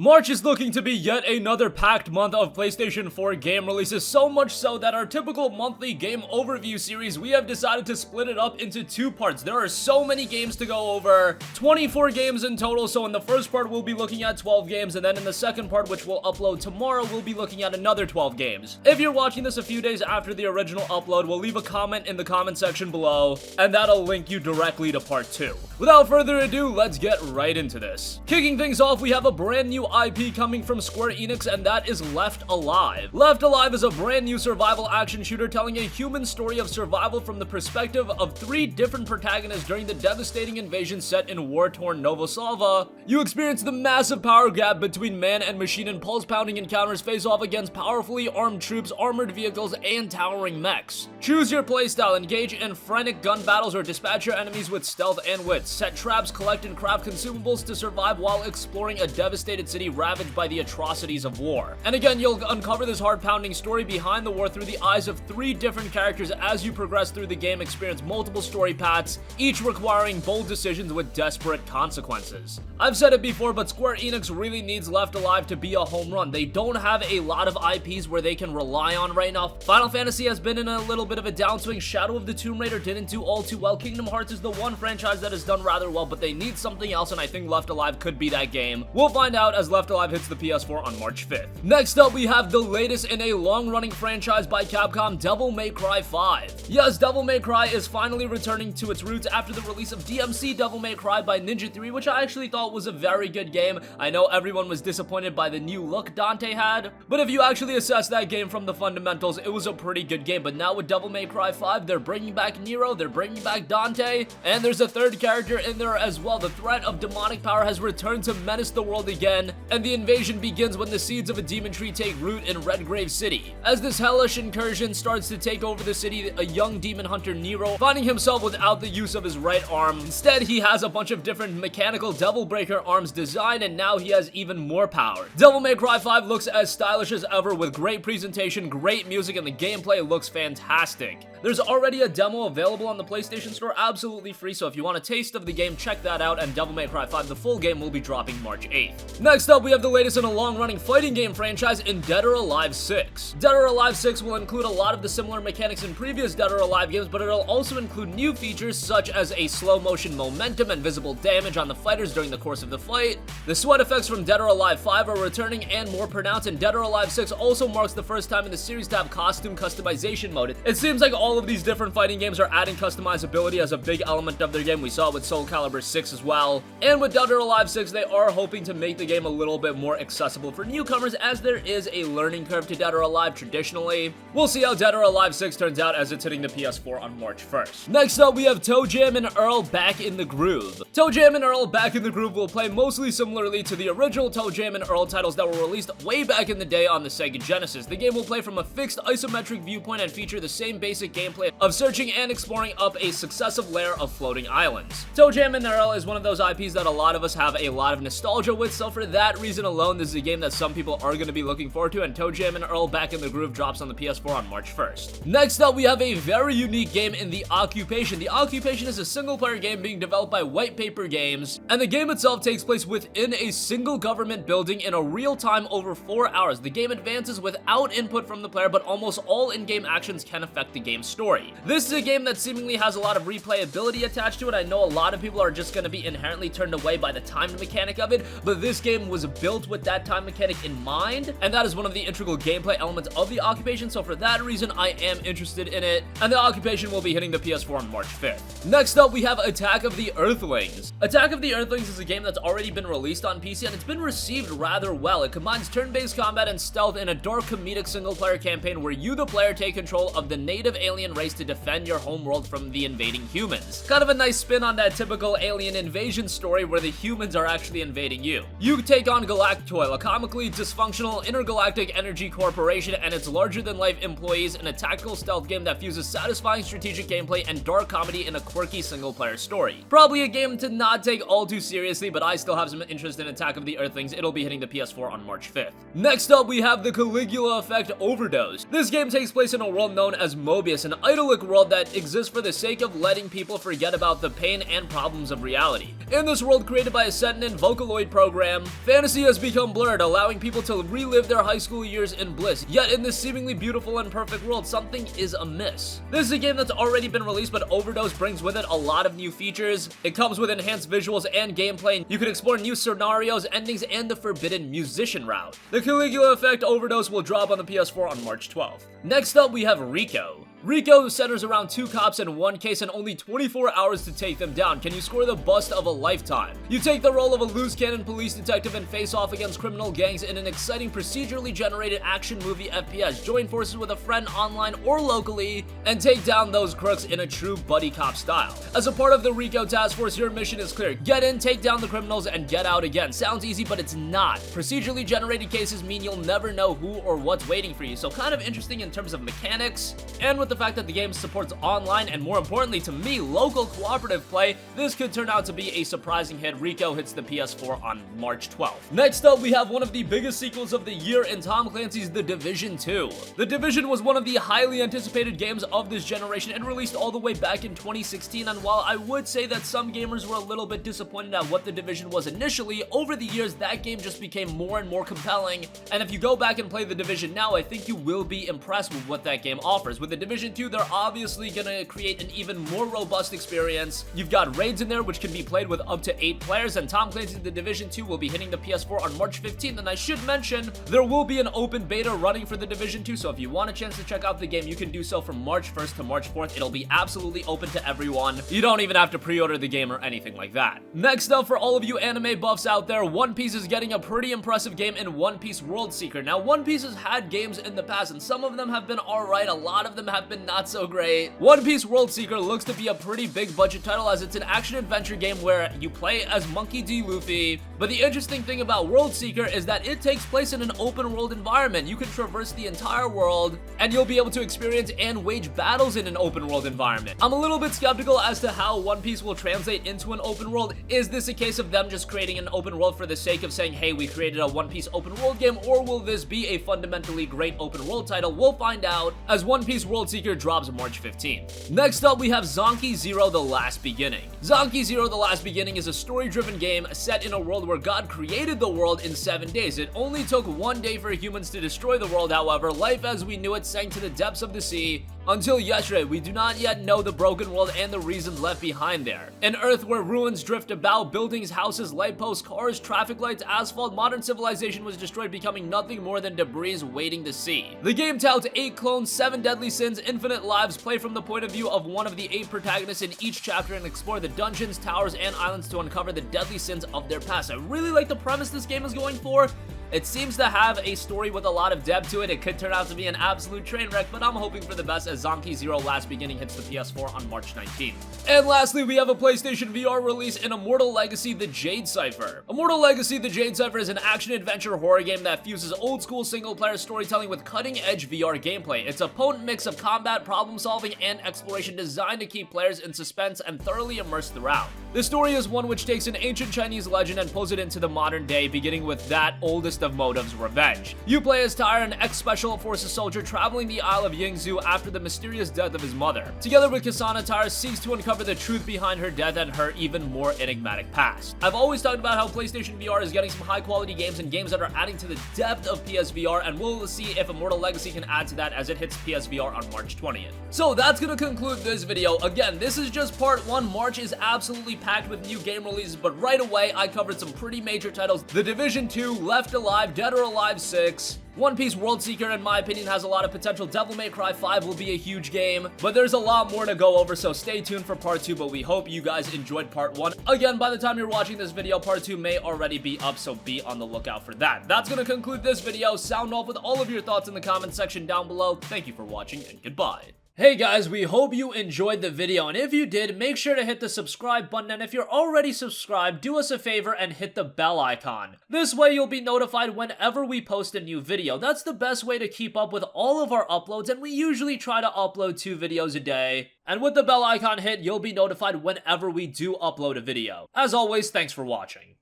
March is looking to be yet another packed month of PlayStation 4 game releases, so much so that our typical monthly game overview series, we have decided to split it up into two parts. There are so many games to go over, 24 games in total, so in the first part we'll be looking at 12 games, and then in the second part, which we'll upload tomorrow, we'll be looking at another 12 games. If you're watching this a few days after the original upload, we'll leave a comment in the comment section below, and that'll link you directly to part 2. Without further ado, let's get right into this. Kicking things off, we have a brand new IP coming from Square Enix, and that is Left Alive. Left Alive is a brand new survival action shooter telling a human story of survival from the perspective of 3 different protagonists during the devastating invasion set in war-torn Novosalva. You experience the massive power gap between man and machine, and pulse-pounding encounters face off against powerfully armed troops, armored vehicles, and towering mechs. Choose your playstyle, engage in frantic gun battles, or dispatch your enemies with stealth and wit. Set traps, collect and craft consumables to survive while exploring a devastated city ravaged by the atrocities of war. And again, you'll uncover this heart-pounding story behind the war through the eyes of 3 different characters as you progress through the game, experience multiple story paths, each requiring bold decisions with desperate consequences. I've said it before, but Square Enix really needs Left Alive to be a home run. They don't have a lot of IPs where they can rely on right now. Final Fantasy has been in a little bit of a downswing. Shadow of the Tomb Raider didn't do all too well. Kingdom Hearts is the one franchise that has done rather well, but they need something else, and I think Left Alive could be that game. We'll find out as Left Alive hits the PS4 on March 5th. Next up, we have the latest in a long-running franchise by Capcom, Devil May Cry 5. Yes, Devil May Cry is finally returning to its roots after the release of DMC Devil May Cry by Ninja Theory, which I actually thought was a very good game. I know everyone was disappointed by the new look Dante had, but if you actually assess that game from the fundamentals, it was a pretty good game. But now with Devil May Cry 5, they're bringing back Nero, they're bringing back Dante, and there's a 3rd character in there as well. The threat of demonic power has returned to menace the world again, and the invasion begins when the seeds of a demon tree take root in Redgrave City. As this hellish incursion starts to take over the city, a young demon hunter Nero, finding himself without the use of his right arm. Instead, he has a bunch of different mechanical Devil Breaker arms designed, and now he has even more power. Devil May Cry 5 looks as stylish as ever with great presentation, great music, and the gameplay looks fantastic. There's already a demo available on the PlayStation Store, absolutely free, so if you want a taste of the game, check that out, and Devil May Cry 5, the full game, will be dropping March 8th. Next up, we have the latest in a long-running fighting game franchise in Dead or Alive 6. Dead or Alive 6 will include a lot of the similar mechanics in previous Dead or Alive games, but it'll also include new features such as a slow-motion momentum and visible damage on the fighters during the course of the fight. The sweat effects from Dead or Alive 5 are returning and more pronounced, and Dead or Alive 6 also marks the first time in the series to have costume customization mode. It seems like all of these different fighting games are adding customizability as a big element of their game. We saw it with Soul Calibur 6 as well. And with Dead or Alive 6, they are hoping to make the game a little bit more accessible for newcomers, as there is a learning curve to Dead or Alive traditionally. We'll see how Dead or Alive 6 turns out as it's hitting the PS4 on March 1st. Next up, we have ToeJam and Earl Back in the Groove. ToeJam and Earl Back in the Groove will play mostly similarly to the original ToeJam and Earl titles that were released way back in the day on the Sega Genesis. The game will play from a fixed isometric viewpoint and feature the same basic gameplay of searching and exploring up a successive layer of floating islands. ToeJam and Earl is one of those IPs that a lot of us have a lot of nostalgia with, so for that reason alone, this is a game that some people are going to be looking forward to, and ToeJam and Earl Back in the Groove drops on the PS4 on March 1st. Next up, we have a very unique game in The Occupation. The Occupation is a single-player game being developed by White Paper Games, and the game itself takes place within a single government building in a real time over 4 hours. The game advances without input from the player, but almost all in-game actions can affect the game's story. This is a game that seemingly has a lot of replayability attached to it. I know a lot of people are just going to be inherently turned away by the timed mechanic of it, but this game was built with that time mechanic in mind, and that is one of the integral gameplay elements of The Occupation, so for that reason, I am interested in it, and The Occupation will be hitting the PS4 on March 5th. Next up, we have Attack of the Earthlings. Attack of the Earthlings is a game that's already been released on PC, and it's been received rather well. It combines turn-based combat and stealth in a dark comedic single-player campaign where you, the player, take control of the native alien race to defend your homeworld from the invading humans. Kind of a nice spin on that typical alien invasion story where the humans are actually invading you. You take on Galactoil, a comically dysfunctional intergalactic energy corporation, and its larger-than-life employees in a tactical stealth game that fuses satisfying strategic gameplay and dark comedy in a quirky single-player story. Probably a game to not take all too seriously, but I still have some interest in Attack of the Earthlings. It'll be hitting the PS4 on March 5th. Next up, we have the Caligula effect Overdose. This game takes place in a world known as Mobius, an idyllic world that exists for the sake of letting people forget about the pain and problems of reality. In this world created by a sentient Vocaloid program, Fantasy has become blurred, allowing people to relive their high school years in bliss, yet in this seemingly beautiful and perfect world, something is amiss. This is a game that's already been released, but Overdose brings with it a lot of new features. It comes with enhanced visuals and gameplay. You can explore new scenarios, endings, and the forbidden musician route. The Caligula effect Overdose will drop on the PS4 on March 12th. Next up, we have RICO. RICO centers around 2 cops in one case and only 24 hours to take them down. Can you score the bust of a lifetime? You take the role of a loose cannon police detective and face off against criminal gangs in an exciting procedurally generated action movie FPS. Join forces with a friend online or locally and take down those crooks in a true buddy cop style. As a part of the RICO task force, your mission is clear. Get in, take down the criminals, and get out again. Sounds easy, but it's not. Procedurally generated cases mean you'll never know who or what's waiting for you, so kind of interesting in terms of mechanics, and with the fact that the game supports online and, more importantly to me, local cooperative play, this could turn out to be a surprising hit. RICO hits the PS4 on March 12th. Next up, we have one of the biggest sequels of the year in Tom Clancy's The Division 2. The Division was one of the highly anticipated games of this generation and released all the way back in 2016, and while I would say that some gamers were a little bit disappointed at what The Division was initially, over the years that game just became more and more compelling, and if you go back and play The Division now, I think you will be impressed with what that game offers. With The Division 2, they're obviously gonna create an even more robust experience. You've got raids in there which can be played with up to 8 players, and Tom Clancy's The Division 2 will be hitting the PS4 on March 15th, and I should mention there will be an open beta running for The Division 2, so if you want a chance to check out the game, you can do so from March 1st to March 4th. It'll be absolutely open to everyone. You don't even have to pre-order the game or anything like that. Next up, for all of you anime buffs out there, One Piece is getting a pretty impressive game in One Piece World Seeker. Now, One Piece has had games in the past, and some of them have been alright, a lot of them have been not so great. One Piece World Seeker looks to be a pretty big budget title, as it's an action-adventure game where you play as Monkey D. Luffy, but the interesting thing about World Seeker is that it takes place in an open-world environment. You can traverse the entire world, and you'll be able to experience and wage battles in an open-world environment. I'm a little bit skeptical as to how One Piece will translate into an open world. Is this a case of them just creating an open world for the sake of saying, hey, we created a One Piece open world game, or will this be a fundamentally great open world title? We'll find out as One Piece World Seeker drops March 15th. Next up, we have Zonky Zero: The Last Beginning. Zonky Zero: The Last Beginning is a story-driven game set in a world where God created the world in 7 days. It only took 1 day for humans to destroy the world. However, life as we knew it sank to the depths of the sea. Until yesterday, we do not yet know the broken world and the reasons left behind there. An Earth where ruins drift about, buildings, houses, light posts, cars, traffic lights, asphalt, modern civilization was destroyed, becoming nothing more than debris waiting to see. The game touts 8 clones, 7 deadly sins, infinite lives, play from the point of view of one of the 8 protagonists in each chapter, and explore the dungeons, towers, and islands to uncover the deadly sins of their past. I really like the premise this game is going for. It seems to have a story with a lot of depth to it. It could turn out to be an absolute train wreck, but I'm hoping for the best as Zonky Zero: Last Beginning hits the PS4 on March 19th. And lastly, we have a PlayStation VR release in Immortal Legacy: The Jade Cipher. Immortal Legacy: The Jade Cipher is an action-adventure horror game that fuses old-school single-player storytelling with cutting-edge VR gameplay. It's a potent mix of combat, problem-solving, and exploration designed to keep players in suspense and thoroughly immersed throughout. The story is one which takes an ancient Chinese legend and pulls it into the modern day, beginning with that oldest of motives, revenge. You play as Tyre, an ex-special forces soldier traveling the Isle of Yingzhou after the mysterious death of his mother. Together with Kasana, Tyre seeks to uncover the truth behind her death and her even more enigmatic past. I've always talked about how PlayStation VR is getting some high-quality games and games that are adding to the depth of PSVR, and we'll see if Immortal Legacy can add to that as it hits PSVR on March 20th. So that's gonna conclude this video. Again, this is just part 1. March is absolutely packed with new game releases, but right away I covered some pretty major titles: The Division 2, Left Alive, Dead or Alive 6, One Piece World Seeker, in my opinion, has a lot of potential. Devil May Cry 5 will be a huge game, but there's a lot more to go over, so stay tuned for part 2, but we hope you guys enjoyed part 1. Again, by the time you're watching this video, part 2 may already be up, so be on the lookout for that. That's gonna conclude this video. Sound off with all of your thoughts in the comment section down below. Thank you for watching, and goodbye. Hey guys, we hope you enjoyed the video, and if you did, make sure to hit the subscribe button, and if you're already subscribed, do us a favor and hit the bell icon. This way you'll be notified whenever we post a new video. That's the best way to keep up with all of our uploads, and we usually try to upload 2 videos a day. And with the bell icon hit, you'll be notified whenever we do upload a video. As always, thanks for watching.